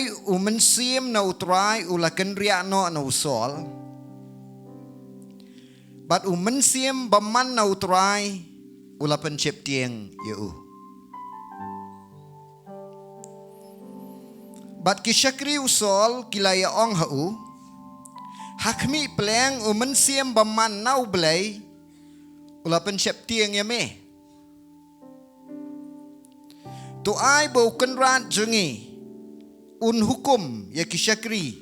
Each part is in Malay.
ublay umensim na utray ulakan riak no na usol. Bat umensim baman na utray ulapan ciptieng yau. Bat kisyakri usol kilaya ong hau. Hakmi pleng umensim baman na ublay ulapan ciptieng yame. Tu ai bau kenrat jengi un hukum ya kisyakri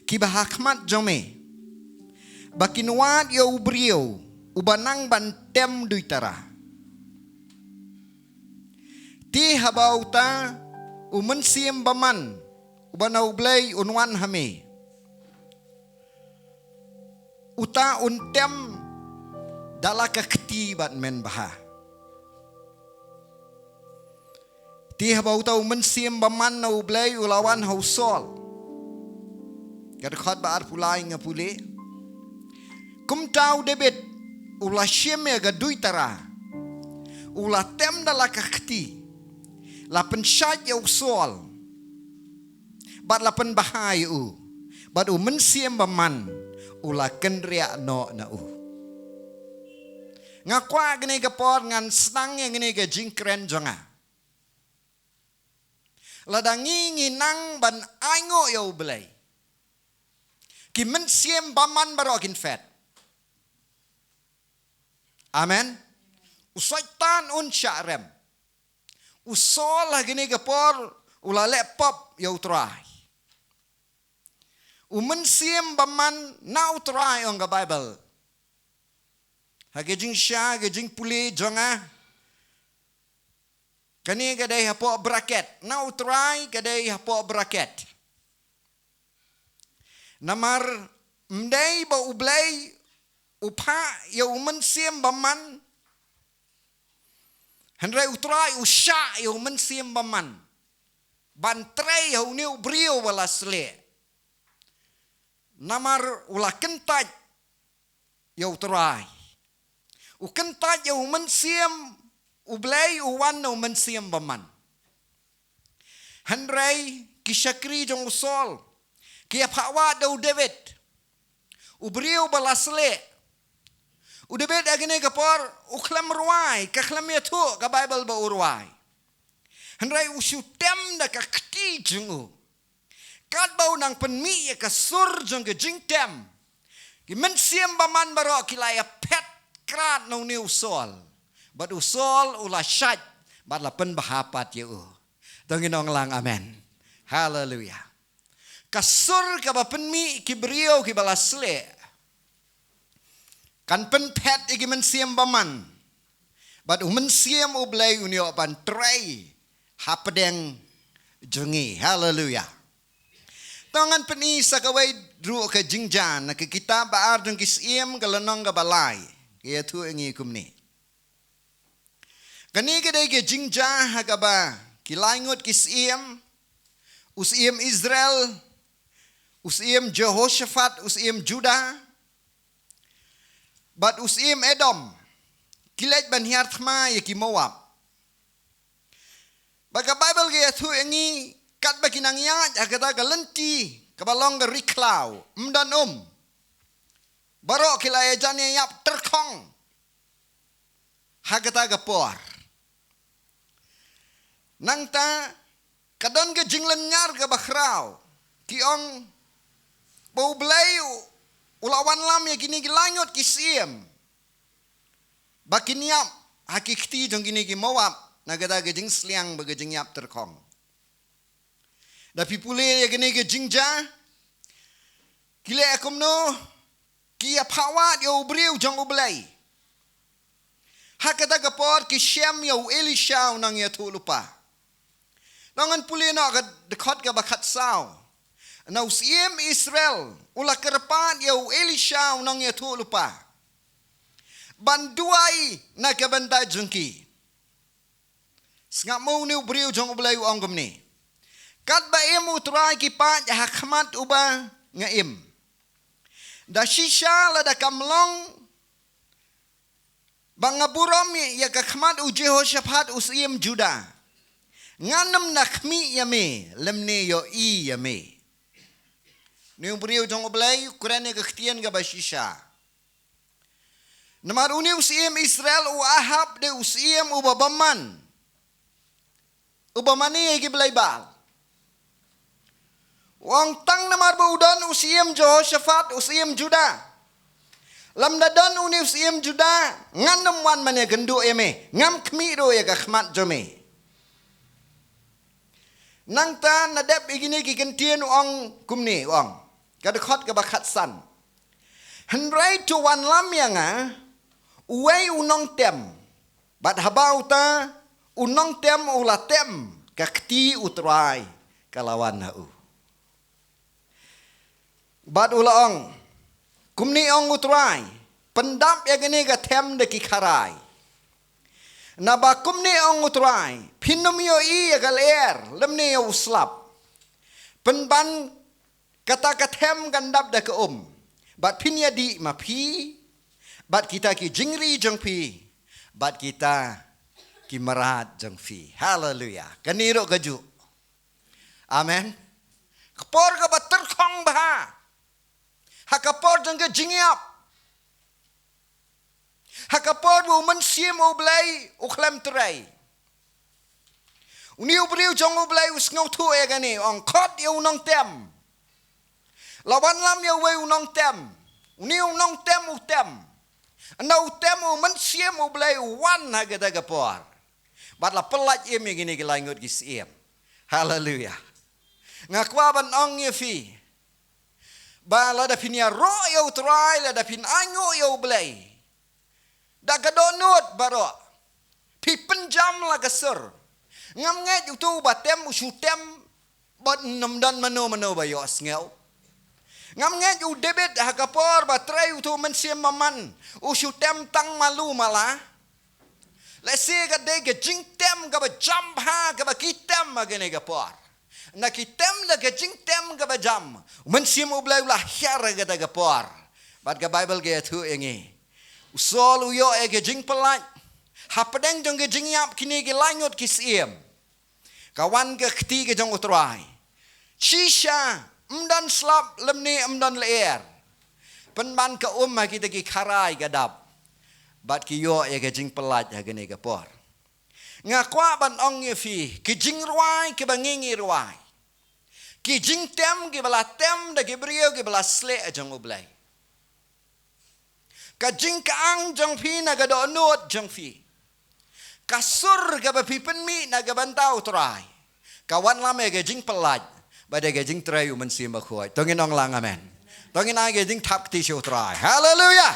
kibahakmat jome bakinwat ya ubriyo ubanang bantem duitara ti habauta umensim baman ubanau blay unwan hame uta untem dalaka keti bat men baha ti habauta umensim baman na ublay ulawan hausol gadkhot baar pulai ngapule kumtau debit ula syeme gadui tara ula tem dalaka keti la pensyat ya usol bat la pen bahayu bat umensim baman ula kenria no na ngakwa gene gapor ngan senang ngene ga jingkren jonga ladangi nginang ban aingo ya ublay ki mensiem baman barokin fet amen usaitan un syarem usol gini gapor ula laptop ya utrai umensiem baman na utrai on ga bible hagejing sya gejing puli jonga kani gadai hapo bracket na utrai gadai hapo bracket namar mdai ba ublay upa ya umensim baman handrai utrai usya ya umensim baman bantrei ya uniu brio wala sle namar ula kentaj ya utrai ukentaj ya umensim ublay uwan no mensiam baman handrai kisyakri jong usol kia pakwa dau David ubriu balasle udebet agene kapor uklam ruai kaklam yatu ka Bible ba urwai handrai usutem da ka kti jungu kat bau nang penmi ya ka sur jong ke jingtem ki mensiam baman baro kilaya pet krat no ni usol bat usol ula syat bat lapen bahapat yeu tongin ong lang amen haleluya kasur ka bapen mi kibrio ki balasle kan pen pet igi mensiam baman bat umensiam ublay unio pan tray hapedeng jengi haleluya tongan peni sakawai dru ke jingjan ke kitab baar jong kisiem galenong ga balai ya tu engi kumni kani kedai ke jingja hagaba kilangot kisiem usiem Israel usiem Jehoshaphat usiem Judah bat usiem Edom kilet ban hiartma ya ki Moab baga Bible ge tu engi kat bakinang ya agata galenti kabalong ga riklau mdan baro kilaya jane yap terkong hagata gapor nang ta kadon ke jinglen nyar ke bakrau kiong bau belayu ulawan lam ya gini gilangot kisiem bakiniap hakikti jong gini ki Moab nagada ke jing sliang baga jing yap terkong dapi pule ya gini ke jingja kile akumno kia pawat yo ubriu jong ublay hakata kapor ki Shem yo Elisha nang ya tu lupa Nangan puli na dekat ke bakat sao. Na usiem Israel ula kerepan yau Elisha unang ya tu lupa. Banduai na ke benda jengki. Sengap mau ni ubriu jong ublayu anggam ni. Kat ba emu turai kipat ya hakmat uba ngaim. Da shisha la da kamlong bangaburam ya kakmat u Jehoshaphat usiem Juda. Nganam nakmi yame, lemne yo I yame. Ni beriu jong oblay, kurane kektian ga bashisha. Namar uni usiem Israel u Ahab de usiem u babaman. Ubamani egi belaibal. Wang tang namar baudan usiem Jehoshaphat usiem Juda. Lam dadan uni usiem Juda nganam wan mane gendu eme ngam kmi ro ya khmat jome. Nang ta nadep igini ki kentien ong kumni ong. Kadkhot ka bakhat san. Henrai tu wan lam yanga uwei unong tem. Bat habau ta unong tem ula tem kakti utrai kalawan hau. Bat ula ong kumni ong utrai pendap ya gini ka tem de ki kharai. Naba kumni ong utrai pinum yo I ya galer lemni yo uslap. Penban kata katem gandap da ke Bat pinya di ma pi. Bat kita ki jingri jeng pi. Bat kita ki merat jeng fi. Haleluya. Kaniro gaju. Amen. Kapor ka bat terkong bah. Hakapor jeng ke jingiap. Hakapor bu mensim oblay uklem terai. Uni ubriu jong oblay usngau tu e gani ong kot ya unong tem. Lawan lam ya we unong tem. Uni unong tem u tem. Nau tem u mensim oblay wan hagada gapor. Bat la pelat em gini ki langut ki siem. Haleluya. Ngakwa ban ong ye fi. Ba la da pinya ro ya utrai la da pin ango ya oblay. Da gadonut baro. Pi penjam la gasur. Ngam ngai tu batem usutem bat namdan mano ba yo asngel. Ngam ngai u debit hakapor batrai tu mensim maman usutem tang malu mala. Lesi ka de ke jingtem ka ba jam ha ka ba kitem magene ka por. Na kitem la ke jingtem ka ba jam. Mensim ublay ulah hyar ka da ka por. Bat ka Bible ke tu engi. Usol uyo e ke jing pelat. Hapadeng jong ke jingyap kini ke langut kisiem. Kawan ke kti ke jong utrai. Shisha mdan slap lemni mdan leer. Penban ke kita ki karai gadap. Bat ki yo e ke jing pelat ha gene ke por. Ngakwa ban ong ye fi ki jing ruai ke bangingi ruai. Ki jing tem ke bala tem da ke brio ke bala sle jong ublai. Ka jing kaang jong fi na ga do not jong fi. Kasur ga ba pipen mi na ga bantau trai. Kawan lame ga jing pelat. Ba de ga jing trai mensim ba khoi. Tongin ong lang amen. Tongin ai ga jing tap ti show trai. Hallelujah.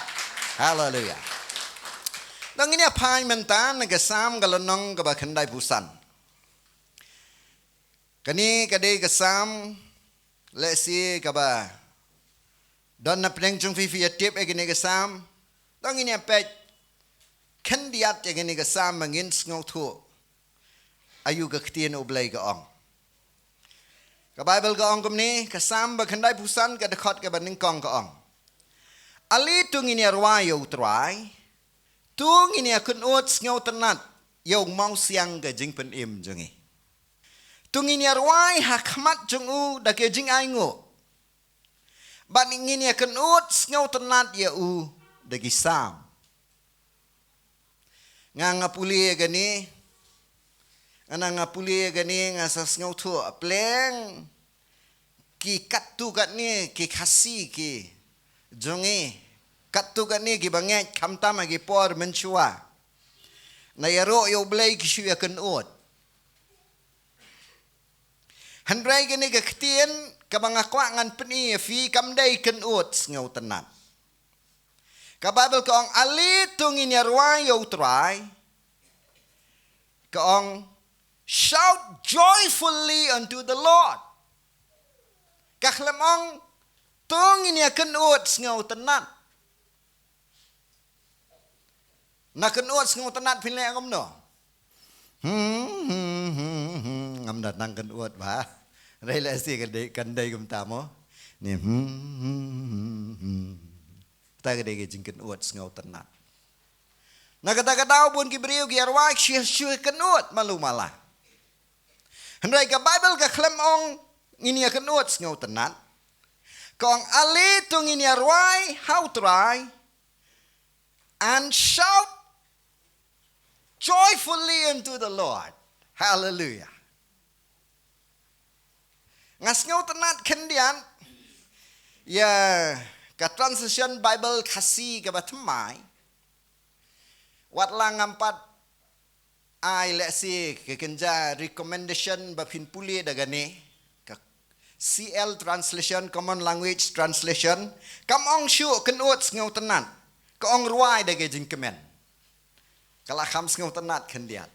Hallelujah. Tongin ya pai mentan na ga sam ga lonong ga ba khandai pusan. Kani ka de ga sam le si ka ba don na pneng jong fi fi tip e ga sam. Tongin ya pet kandiat ya gini kasam mangin ngau tu ayu ka ktien oblay ka ong ka Bible ka ong kumni kasam ba kandai pusan ka dekot ka baning kong ka ong ali tungin ya ruayo trai tungin ya kunut ngau tenat yaw mau siang ka jing pen im jongi tungin ya ruai hakmat jongu da ke jing aingo ban ingin ya kunut ngau tenat ya u da gisam nga puli gani nga puli gani nga sas ngau tu pleng ki katu kat ni ki khasi ki jongi katu kat ni ki banget kamtam agi por menchua na yaro yo blay ki shu yakan ot handrai gani ka ktien ka bangakwa ngan peni fi kamdai kan ot ngau tenat. Ka Bible kaong ali tungin yarway yo try. Kaong shout joyfully unto the Lord. Kaklamong tungin ya kenut ngau tenat. Na kenut ngau tenat pinle ngom no. Ngam datang kenut ba. Relasi kandai kum tamo. Ni ta gede ge jingken uat ngau tenat. Na kata-kata pun ki beriu ki arwah syih kenut malu malah. Hendai ka Bible ka klem ong nginia kenut ngau tenat. Kong ali tu nginia ruai how try and shout joyfully unto the Lord. Hallelujah. Ngas ngau tenat kendian ya ka translation Bible kasih ka batemai. Wat lang ampat ai let's see kekenja recommendation bapin puli dagane CL translation common language translation kam ong shu kenut ngau tenat ka ong ruai dage jingkemen kala kham ngau tenat kendiat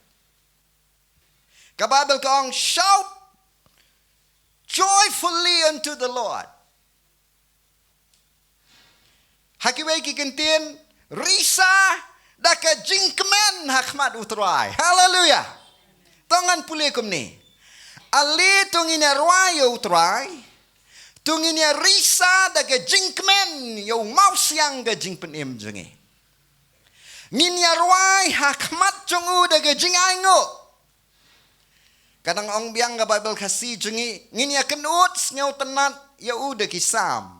ka Bible ka ong shout joyfully unto the Lord hakiwai ki kentien risa daka jingkemen hakmat utrai. Hallelujah. Tongan pulih kum ni. Ali tunginya ruai utrai. Tunginya risa daka jingkemen yo mau siang ga jingpen im jengi. Nginya ruai hakmat jongu daka jingaingo. Kadang ong biang ga Bible kasih jengi nginya kenut ngau tenat ya udah kisam.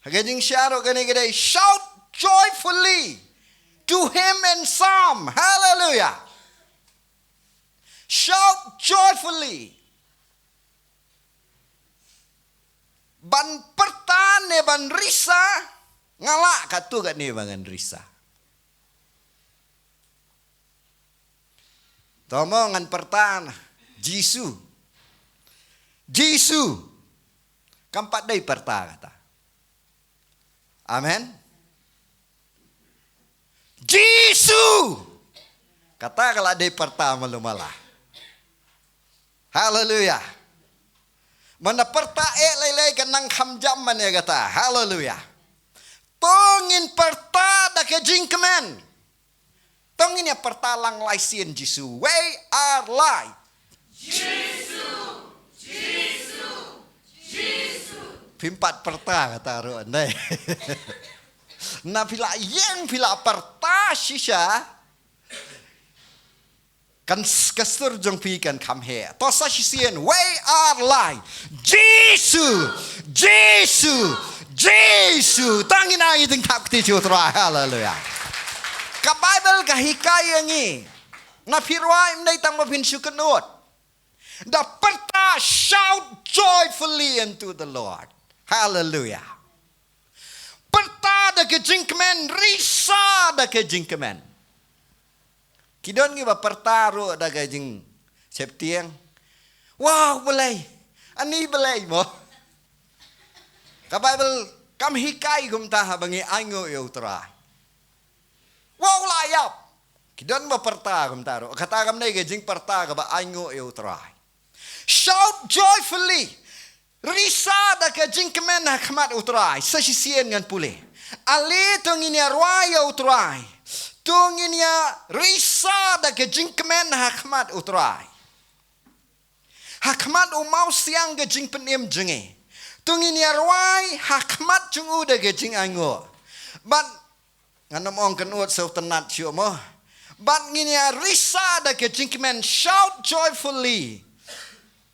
Hagajing syaro gani gede shout joyfully to him in psalm. Hallelujah. Shout joyfully. Ban pertane ban risa ngalak katu kat ni bangan risa. Tomo ngan pertan Jisu. Jisu. Kampat day perta kata. Amen. Jisu. Kata kalau ada pertama lumala. Haleluya. Mana pertae lelai kenang hamjam mana kata. Haleluya. Tongin perta dak jingkemen. Tongin ya pertalang laisien Jisu. We are light. Jisu. Jisu. Jisu. Pimpat perta kata ro andai. Na pila yang pila perta shisha kan kastur jong pi kan come here to sa shisien we are light Jesu Jesu Jesu tangin ai ting tak ti chutra hallelujah ka Bible ka hikaya ngi na pirwai mdai tang mapin syukenut da perta shout joyfully unto the Lord hallelujah perta da ke jingkemen risa da ke jingkemen kidon ngi ba pertaru da ke jing septiang wow belai ani belai mo ka Bible kam hikai gum ta bangi aingo yo tra wow layap kidon ba perta gum taru kata kam nei ke jing perta ka ba aingo yo tra shout joyfully risa da ke jingkemen hakmat utrai sasisien ngan pule ali tunginya ruaya utrai tunginya risa da ke jingkemen hakmat utrai hakmat umau siang ke jingpen im jengi tunginya ruai hakmat jungu da ke jing ango ban nganom ong kenut so tenat syo mo ban nginya risa da ke jingkemen shout joyfully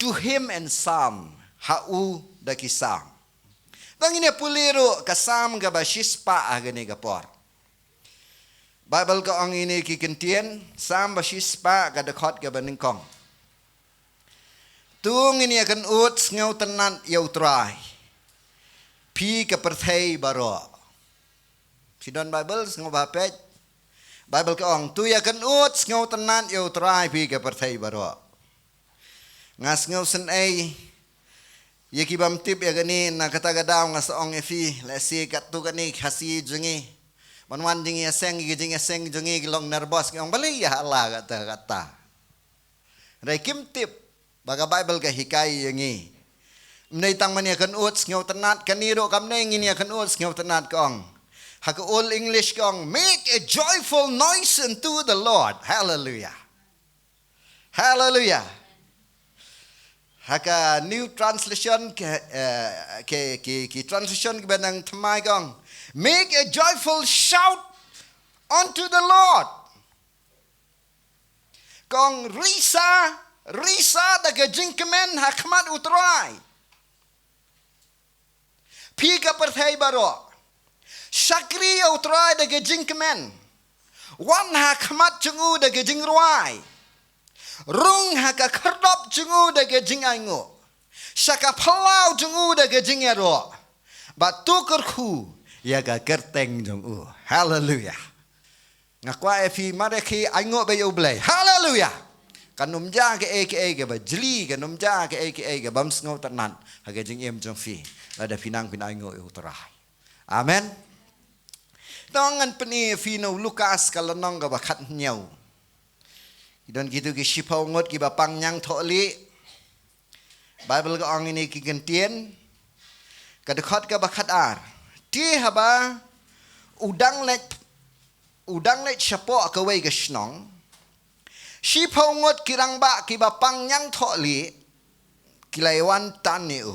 to him and psalm hau da kisam. Tangine puliru kasam ga bashispa agane gapor. Bible ka ang ini kikentien sam bashispa ga dakot ga baningkong. Tung ini akan ut ngau tenan yautrai. Pi ka perthai baro. Sidon Bible ngau bapet. Bible ka ang tu akan ut ngau tenan yautrai pi ka perthai baro. Ngas ngau sen ai Yaki bam tip ya gani na kata gadam ngas ong efi lesi kat tu gani khasi jungi manwan jingi aseng jungi gilong nervous ngong bali ya Allah kata rai kim tip baga Bible ka hikai yangi mnei tang mani akan uts ngau tenat kaniro kam nei ngini akan uts ngau tenat kong hak all English kong make a joyful noise unto the Lord hallelujah hallelujah haka new translation ke translation ke benang thamai kong make a joyful shout unto the Lord Kong risa daga jingkemen hakmat utrai. Pika perthai baro. Syakri utrai daga jingkemen. Wan hakmat jungu daga jingruai. Rung haka kerdop jungu daga jingaingo. Syaka palau jungu daga jingero. Batu kerku yaga kerteng jungu. Hallelujah. Ngakwa efi mareki aingo bayo blay. Hallelujah. Kanum ja ke ba jeli kanum ja ke bam sngo tanan haga jing em jong fi. Lada pinang pinaingo uterai. Amen. Tongan peni fino Lukas kalanong ga bakat nyau. Idon gitu ki sipau ngot ki bapang nyang tholi. Bible ga ong ini ki gentien. Kadekot ga bakat ar. Ti haba udang let syapo ka wei ga snong. Sipau ngot kirang ba ki bapang nyang tholi. Kilaiwan tan niu.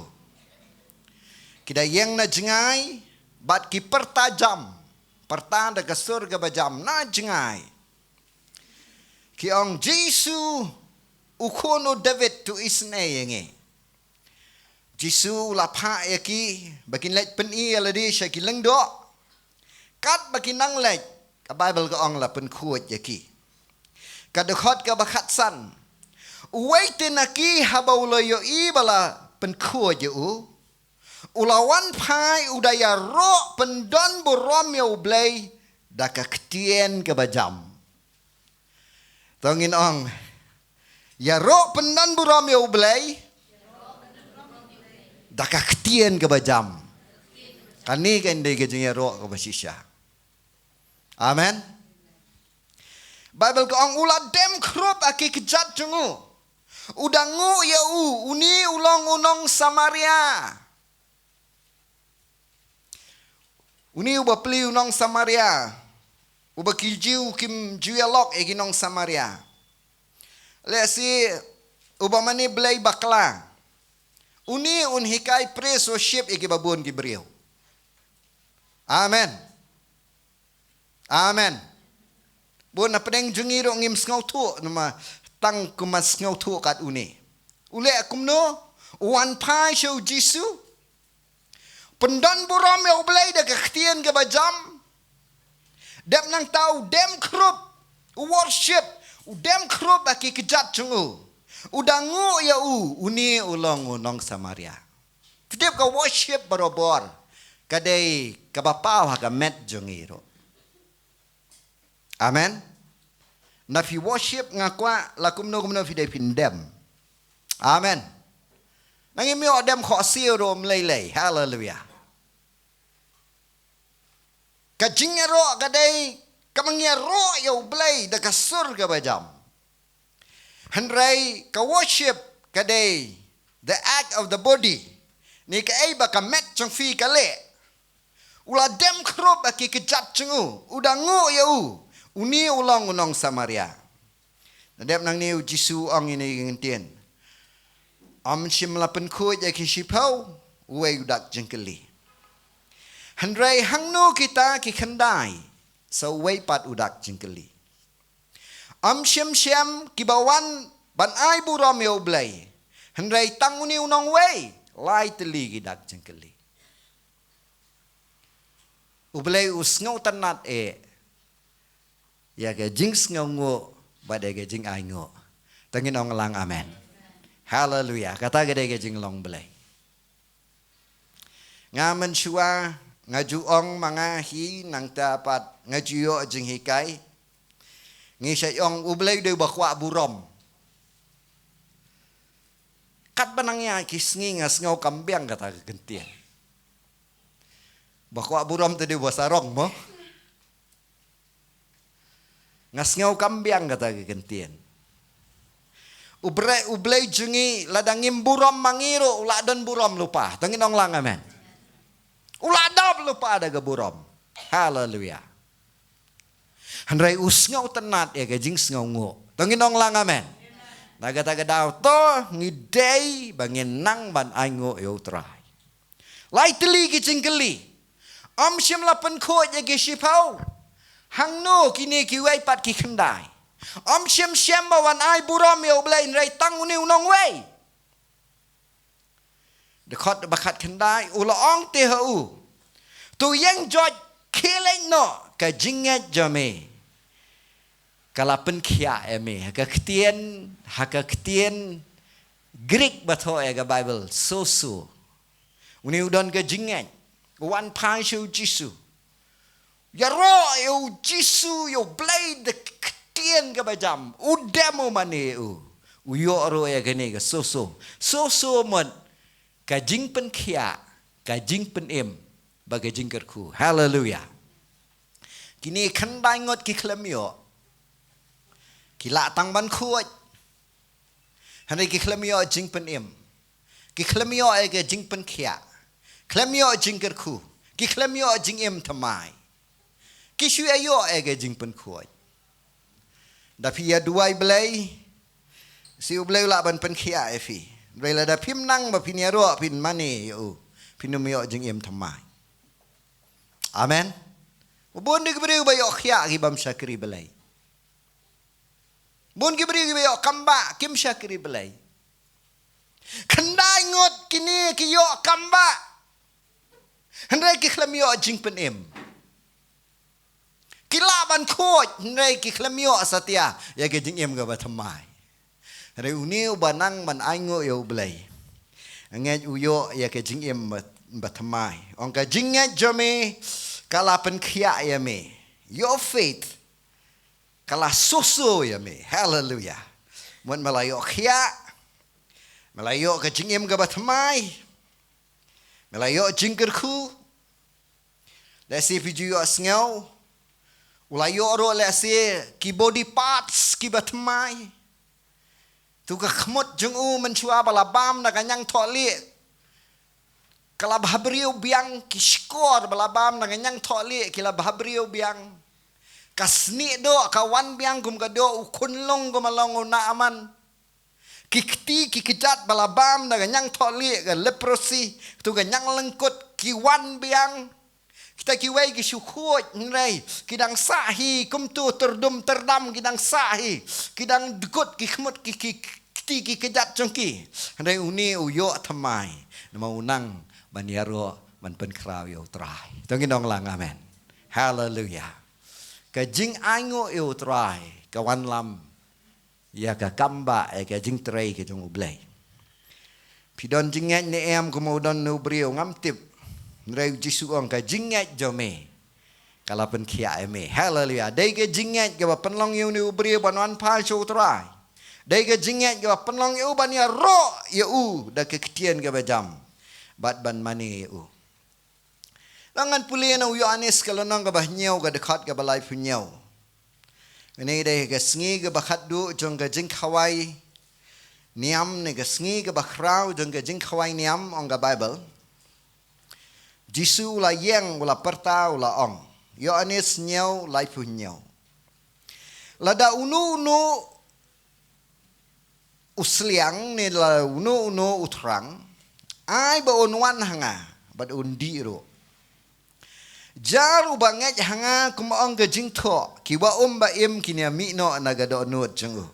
Kida yang na jengai bat ki pertajam. Pertanda ke surga bajam na jengai. Ki ong Jesu ukono David tu isne yengi. Jesu lapa yaki bakin let peni aladi syaki lengdo. Kat bakin nang let ka Bible ka ong la pen kuat yaki. Kadekot ka bakat san. Uwaitin aki habaulo yo ibala pen kuat yu. Ulawan pai udaya ro pendon burom ya ublay daka ketien ke bajam. Tongin ong. Ya ro pendon burom ya ublay daka ketien ke bajam. Kani kan dia kejengnya ro ke basisya. Amen. Bible ke ong ulah dem krup aki kejat jungu. Udangu ya uni ulong unong Samaria. Uni uba peli unong Samaria. Uba kiljiu kim jualok egi nong Samaria. Lesi uba mani belai bakla. Uni hikai praise worship egi babun gibriu. Amen. Amen. Bun na pedeng jungiro ngim sngau tu nama tang kumas sngau tu kat uni. Ule akumno wan pai show Jesu. Pendan buram ya ublay da kaktian ke bajam. Dem nang tau dem krup worship. Dem krup aki kejat jungu. Udangu ya uni ulong unong Samaria. Tidip ka worship barobor. Kadai kabapaw haga met jungiro. Amen. Nafi worship ngakwa lakumno kumno fidei pindem. Amen. Nangimyo dem khosir rom lelei. Hallelujah. Kajingero kadai kamangero ya ublay da kasur ka bajam. Henry ka worship kadai the act of the body. Ni ka ay baka met chung fi kale. Ula dem krup aki kejat chungu. Udangu ya uni ulang unong Samaria. Nadep nang niu Jisu ang ini ngintien. Am sim lapen kuat ya kisipau. Uwe udak jengkeli. Hendrai hangno kita ki khandai so wei pat udak jingkeli. Am syam ki bawan ban ai buram yo blai. Hendrai tanguni unong wei lai teli ki dak jingkeli. Ublai usngau tanat ya ke jing ngau ngo badai ke jing ai ngo. Tangin ong lang amen. Hallelujah. Kata gede ke jing long blai. Ngamen syua ngaju ong mga hi nang dapat ngajuyo jeng hikai ngisay ong ublay de bakwa burom kat banangnya kisngi ngasngau kambiang kata gentian bakwa burom tadi basarong mo ngasngau kambiang kata gentian ublay jengi ladangim burom mangiro uladan burom lupa tangin ong lang amen. Uladap lupa ada geburom. Hallelujah. Handrai usngau tenat ya ke jing ngau ngo. Tongin ong lang amen. Naga-taga daw to ngidei bangin nang ban aingo yo trai. Lai teli ki jingkeli. Am syam lapan ko ya ke sipau. Hang no kini ki wai pat ki kendai. Siam bawan ai buram yo blai rai tang uni unong wei. Dekat bakat kendai ula ong te hu. Tu yang joj kileng no ka jingat jame. Kala pen kia eme ka ketien Greek bato ga Bible so. Uni udon ka jingat. Wan pai shu Jisu. Ya ro yo Jisu yo blai de ketien ka bajam. Udemo mane u. Uyo ro ya gane ga so. So mon ka jing pen kia, ka jing pen em bagai jing kerku. Hallelujah. Kini kendai ngot ki klemyo. Kila tang ban kuat. Henry ki klemyo jing pen em. Ki klemyo ga jing pen kia. Klemyo jing kerku. Ki klemyo jing em tamai. Ki shu ayo ga jing pen kuat. Dapi ya duai belai. Si belai la ban pen kia efi. Rela da pim nang ma pin yaro pin mani yo pinum yo jing em thamai. Amen. Ubon de gbre ba yo khia gi bam shakri belai. Bon gbre gi yo kamba kim shakri belai. Khandai ngot kini ki yo kamba. Handai ki khlam yo jing pen em. Kila ban khoj handai ki khlam yo satya ya ge jing em ga ba thamai. Reuniu banang man aingo yo blai. Ngai uyo ya ke jing em batamai. Ong ka jingat jome kala pen khia ya me. Your faith kala soso ya me. Hallelujah. Mon malayo khia. Malayo ka jing em ga batamai. Malayo jingkerku. Let's see if you are snow. Ulayo ro let's see ki body parts ki batamai. Tu ka khmot jung menchua balabam na kanyang tholi. Kala bhabriu biang ki skor balabam na kanyang tholi kila bhabriu biang. Kasni do kawan biang gum ka do ukunlong gumalong na aman. Kikti kikijat balabam na kanyang tholi ka leprosy. Tu kanyang lengkut kiwan biang. Kita kiwai ki syukut nrai kidang sahi kumtu terdam kidang sahi kidang dekut ki khmut ki kejat jongki handai uni uyo thamai nama unang baniaro man pen krau yo trai tongin dong lang amen. Hallelujah. Ka jing aingo yo trai ka wan lam ya ka kamba ka jing trai ke jong ublai pidon jingat ne em kumodon no brio ngamtip Nrai Jisu ong ka jingat jome kala pen kia eme. Hallelujah. Dai ka jingat ka penlong yu ni ubri banwan pa show trai. Dai ka jingat ka penlong yu ban ya ro yu da ka ketien ka bajam. Bat ban mani yu. Langan puli na uyo anis kalau nang ka bahnyau ka dekat ka balai punyau. Ini dai ka sngi ka bakat du jong ka jing khawai niam ni ka sngi ka bakrau jong ka jing khawai niam ong ka Bible. Jisu ula yang ula perta ula ong. Yo anis nyau lai pu nyau. Lada unu usliang ni la unu utrang. Ai ba onwan hanga bad undi ro. Jar ubanget hanga kuma ong ga jing tho kiwa ba im kinya mi no naga do nut jengu.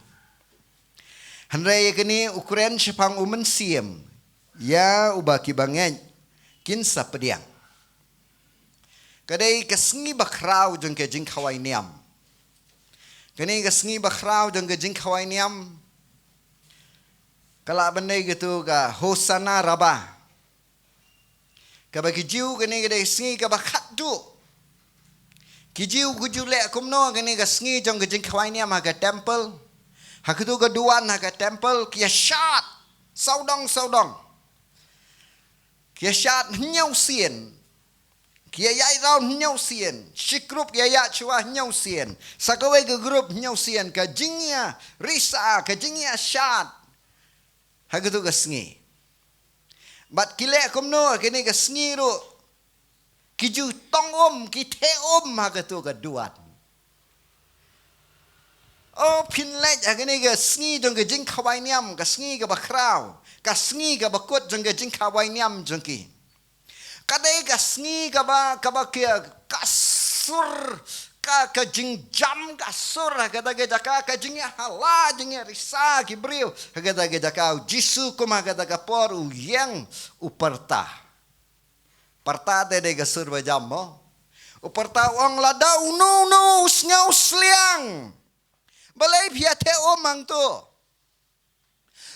Hanre kini ukuran sepang umen siem. Ya uba kibanget kin sa pediang. Kadai kesngi bakrau jong ke jing khawai niam. Kani kesngi bakrau jong ke jing khawai niam. Kala bandai gitu ka hosana raba. Ka bagi jiu kani kadai sngi ka bakat du. Ki jiu kuju le kumno kani ka sngi jong ke jing khawai niam ha ka temple. Ha kutu ka duan ha ka temple kia shat. Saudong. Kia shat nyau sien. Kia yai raun nyau sien. Shikrup kia ya chua nyau sien. Sakawai ke grup nyau sien. Ka jingya risa. Ka jingya shat. Hagutu ka sngi. Bat kilek kumno kini ka sngi ru. Kiju tong ki te hagutu ka duat. Oh pinlet kini ka sngi jong ka jing kawai niam. Ka sngi ka bakrau. Ka sngi ka bakut jong ka jing kawai niam jongki. Kadai ka sngi ka ba kia kasur ka jing jam ka sur kata jaka ka jing hala jing risa ki brio kata jaka jisu kuma kata ka por u yang uperta parta de ga sur ba jam mo uperta ong lada no sngau sliang balai pia te omang tu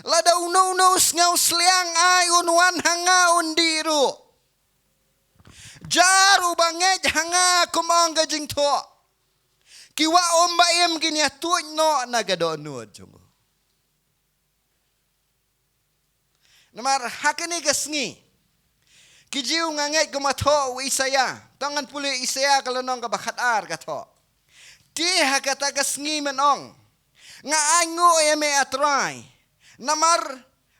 lada no sngau sliang ai unwan hanga undiru jaru banget hanga kumang ga jing to kiwa omba em gini atuj no nagado nuod jungo. Namar hakini gasngi. Kijiu nganget kumato Isaya. Tangan puli Isaya kalau nong kabakat ar kato. Ti hakata gasngi menong. Nga ango eme atrai. Namar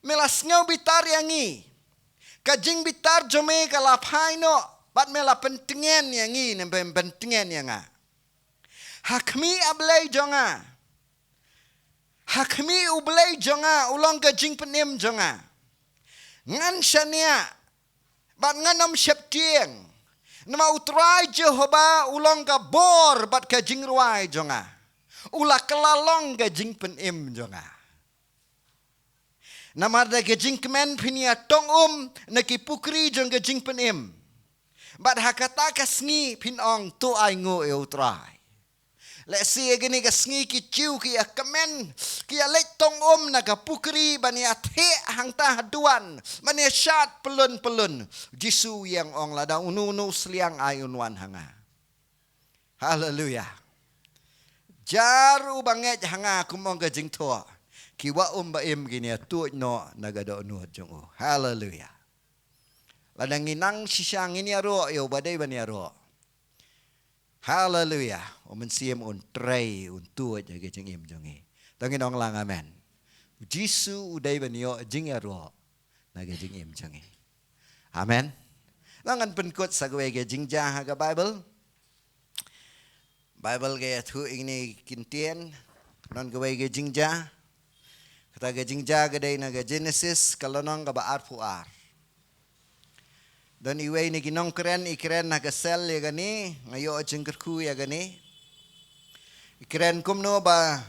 melas ngau bitar yangi. Kajing bitar jome kalapay no. Bat mela pentingan yangi. Nempem pentingan yanga. Hakmi ablay jonga. Hakmi ublay jonga. Ulang ka jing penim jonga. Ngan syania. Bat nganam syeptieng. Nama utrai Jehovah ulang ka bor. Bat ka jing ruai jonga. Ula kelalong ka jing penim jonga. Nama da ka jing kemen pinia tong naki pukri jong ka jing penim. Bat hakata ka sngi pinong tu ay ngu e utrai. Let's see gini ka sngi ki chiu ki a kamen ki a lek tong na ka pukri bani a the hang ta haduan bani syat pelun jisu yang ong lada unu sliang ayunwan hanga. Hallelujah. Jaru banget hanga kumong ka jing to ki wa ba em gini a tu no nagado nu jong. Hallelujah. Lada nginang sisang ini aro yo badai bani aro. Hallelujah. Omen siem un tray un tu aja ke jeng im jongi. Tangin ong lang amen. Jisu udai banyo jing aro na ke jeng im jongi. Amen. Langan penkut sagwe ke jing jah ke Bible. Bible ke thu ini kintien non ke ke jing jah. Kata ke jing jah ke dai na ke Genesis kalau nong ke ba ar. Dan iwe ni ginong keren ikren na gasel ya gani ngayo jengkerku ya gani ikren kumno ba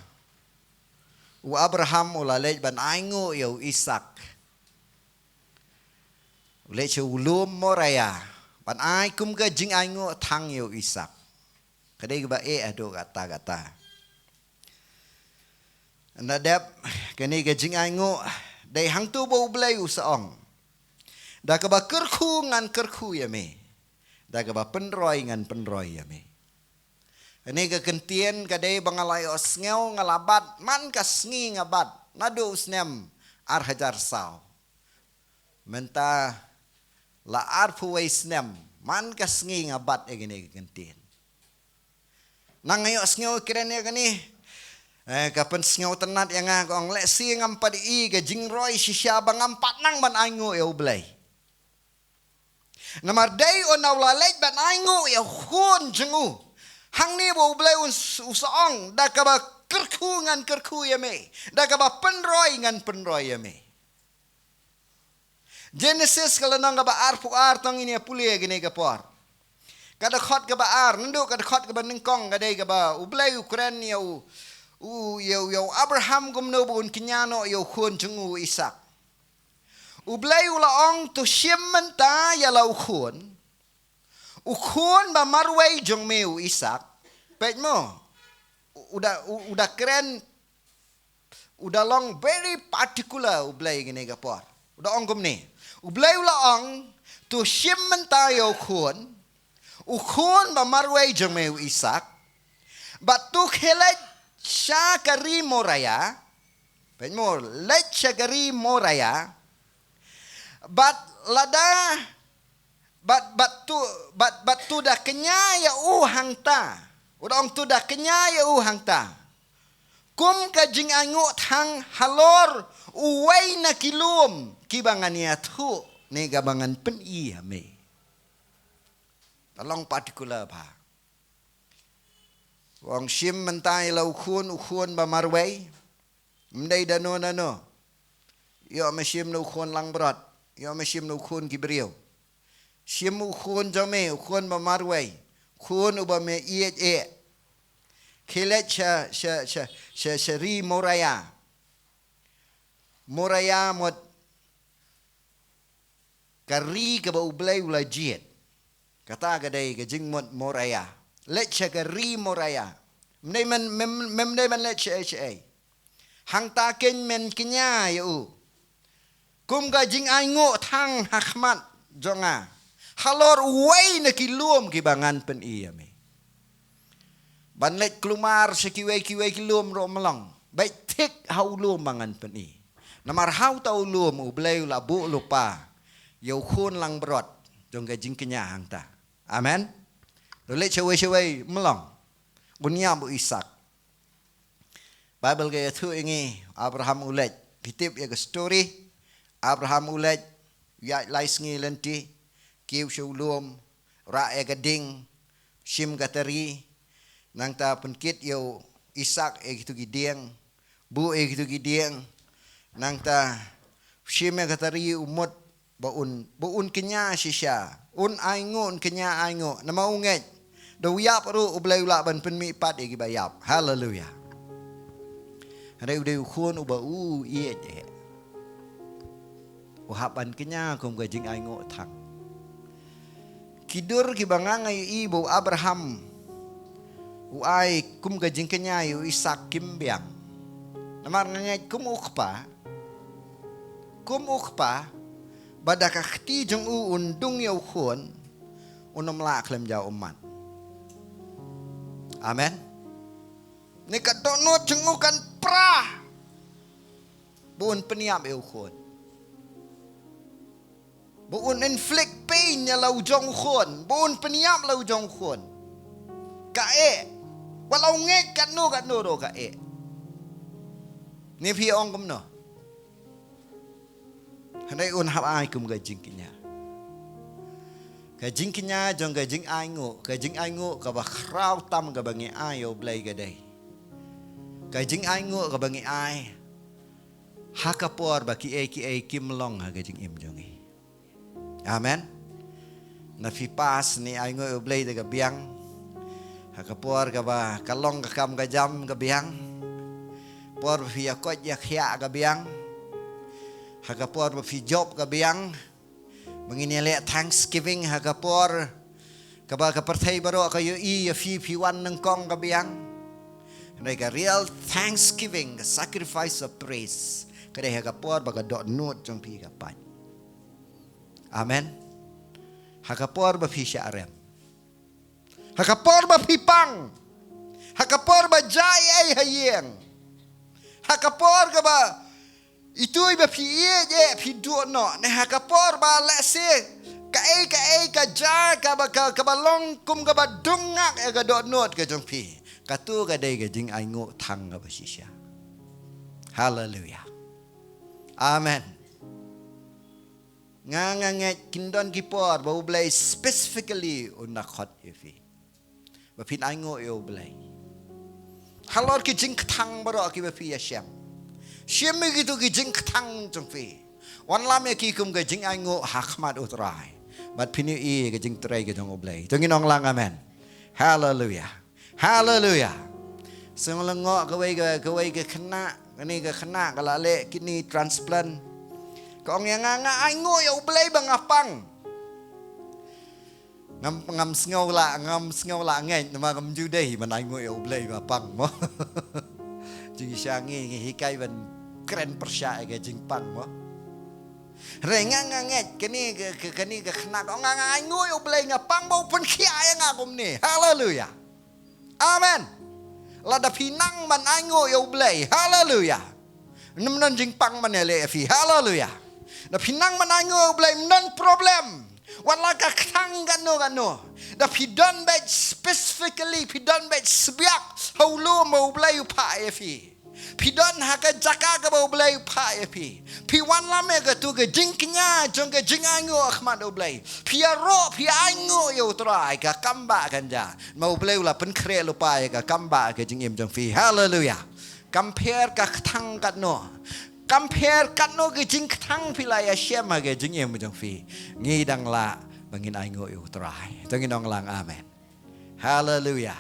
u Abraham ulalej ban aingu ya Ishak ulej ulum moraya ban ai kum ga jing aingu thang ya Ishak kadai ba ado kata nadap kani ga jing aingu dai hang tu bo blai usaong da ka ba kerku ngan kerku ya me. Da ka ba penroy ngan penroy ya me. Ini ka kentien ka day bangalay osngeo ngalabat man ka sngi ngabat nado usnem ar hajar saw. Menta la ar puway snem man ka sngi ngabat e gini ka kentien. Nang ngayo osngeo kiren ya gani kapan sngew tenat yang ngong le si ngam padi ka jingroy sisya bangam patnang man aingo e ublay. Namar day o nawlalej ban aingo ya hun jengu. Hang ni bo blay usaong da ka ba kerku ngan kerku ya me. Da ka ba penroy ngan penroy ya me. Genesis kalau nang ka ba ar tong ini puli gini ka por. Kada khot ka ba ar nando kada khot ka ba ningkong ka day ka ba ublay ukren ya u Abraham gumno bun kinyano ya hun jengu Ishak. Ublay ulaong to siementa ya lau khun. Ukhun ba marway jong meu Ishak. Pet mo. Udah keren. Udah long very particular ublay gini kapor. Udah ongkom ni. Ublay ulaong to siementa ya khun. Ukhun ba marway jong meu Ishak. Batuk helet siya kari moraya. Pet mo. Let siya kari moraya. But tu dah kenya ya hang ta. Udang tu dah kenya ya hang ta. Kum ka jing angu thang halor uway na kilum kibangan ya tu ni gabangan pen iya me. Talong particular pa. Wang sim mentai la ukhun ba marway. Mdai dano. Yo mesim no ukhun lang berat. Yo mesim no khun kibriyo. Sim khun jame khun ba marway. Khun uba me iet Kilet ri moraya. Moraya mod kari ke bau belai ula jiet. Kata gadai ke jing mod moraya. Let ri moraya. Memdai man let hang taken men kenya yu. Kum ga jing aingo thang hakmat jonga. Halor way na kilum kibangan pen iya me. Banlet kelumar sekiwai kilum ro melong. Baik tik hau lum mangan pen i. Namar hau tau lum ublay labu lupa. Yau khun lang berot jong ga jing kenya hang ta. Amen. Dolet cewai melong. Bunya bu Ishak. Bible gaya tu ingi Abraham ulet. Pitip ya ke story. Abraham ulet. Ya lais ngi lenti. Kiw syulum. Ra ya gading. Shim gatari. Nang ta penkit yo Ishak gitu gidiang. Bu gitu gidiang. Nang ta Shim ya gatari umut. Baun kenya sisya. Un aingun kenya aingu. Nama unget. Daw yap ru ublay ulaban penmi pat igi bayap. Hallelujah. Hari udah ukun uba iya je. Uhapan kenya kum gajing aingo thang. Kidur kibangang ay ibu Abraham. Uai kum gajing kenya yu Ishak kimbiang. Namar ngangay kum ukpa. Badakakti jeng undung yaw kun. Unom lak lem jaw umat. Amen. Nika dono cengukan pra. Buun peniap eukon. Buun inflict pain nya lau jong khon. Buun peniap lau jong khon. Kae. Walau ngek kat no do kae. Ni pi ong kum no. Handai un hap ai kum gajing kinya. Gajing kinya jong gajing aingu. Gajing aingu ka ba kraw tam ka bangi ayo blay gadai. Gajing aingu ka bangi ai. Hakapor ba ki ai kim long ha gajing im jongi. Amen. Na fipas ni aingu blay daga biang. Hakapor ka ba kalong ka kam ka jam ka biang. Por fi yakot yak hia ka biang. Hakapor ba fi job ka biang. Menginilai Thanksgiving hagapor kaba kapartay baro kayo fi wan ng kong kabiang. Like a real Thanksgiving, a sacrifice of praise. Kada hagapor baga do note jong pi kapan. Amen. Hagapor ba fi siya arem. Hagapor ba fi pang. Hagapor ba jay ay hayeng. Hagapor ka ba itu'y ba piye je piduo no ne hakapor ba lese kae ka jar ka balong kum ka ba dungak e ga do not ka jong pi katu ka dai ga jing ai ngo thang ga ba sisya. Hallelujah. Amen. Nge kindon kipor ba ublay specifically unakot ifi ba pin ai ngo e ublay halor ki jing thang baro ki ba pi yasham. Siapa gitu gijing ketang jengfi. Wan lam ya kikum gijing aingo hakmat utrai. Bat pini i gijing terai gijong oblay. Tungin ong lang amen. Hallelujah. Hallelujah. Sengelengok kawai ke kena. Kini ke kena kalale kini transplant. Kong yang nga aingo ya oblay bang apang. Ngam sengaw la ngay. Nama ngam juday man aingo ya oblay apang mo. Jing siangi hikai ban keren persya ke jing pang mo. Rengang nganget kini ke kena kau ngangai ngoi oblay ngapang bau pun kia yang ngagum ni. Hallelujah. Amen. Lada pinang man aingo oblay. Hallelujah. Nemnon jing pang man ele fi. Hallelujah. Da pinang man aingo oblay non problem. Wala ka kang gano. Da pidon bet specifically pidon bet sebiak haulu mau blay pa efi. Pidon haka jaka ka mau blay pa efi. Pi wan lame ka tu ka jingknya jong ka jingango akhmat oblay. Pi ro pi ango yo trai ka kamba kanja. Mau blay ula pen kre lupa ka kamba ka jingim jong fi. Hallelujah. Compare ka thang kat no. Compare kat no ka jing thang pilaya syema ka jingim jong fi. Ngidang la bangin aingo yo trai. Tungin ong lang amen. Hallelujah.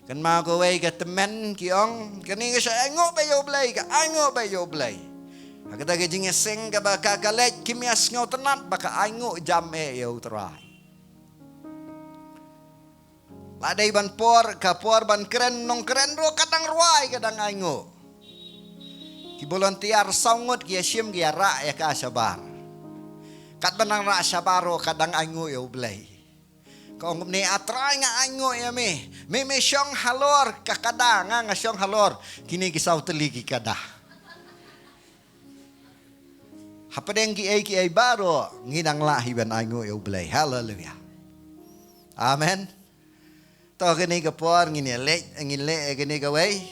Kan mau ko way ka temen kiong kani ka sa ango ba yo blay ka ango ba yo blay. Agada ka jing sing ka ba ka kalet kimias ngo tenat baka ango jam yo try. Ladai ban por ka por ban keren nong keren ro kadang ruai kadang ango. Ki volunteer saungot ki asyim ki ra ya ka sabar. Kat banang ra sabaro kadang ango yo blay. Kung ni atray nga ango ya me syong halor kakada nga syong halor kini gisaw teligi kada. Hapadeng ki ay baro nginang lahi ban ango yo blay. Hallelujah. Amen. To gani ka por ngile gani ka way.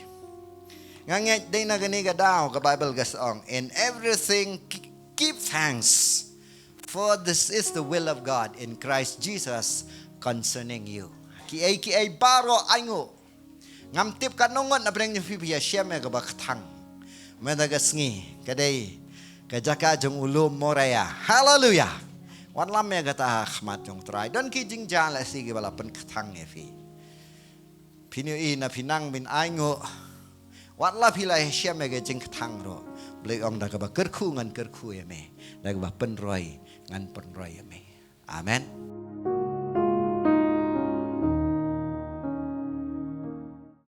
Nganget day na gani ka daw ka Bible gasong in everything keep thanks for this is the will of God in Christ Jesus concerning you. Ki ay baro ango. Ngam tip kanongon na breng fiya syeme ka baktang. Madagasngi kadai kajaka jong ulum moraya. Hallelujah. Wan lam ya kata khmat jong try. Don ki jing jala sige bala pen katang fi. Pinui na pinang bin ango. Wan la pila syeme ka jing katang ro. Blek ong da ka ba kerku ngan kerku ya me. Da ka ba pen roy ngan pen roy ya me. Amen.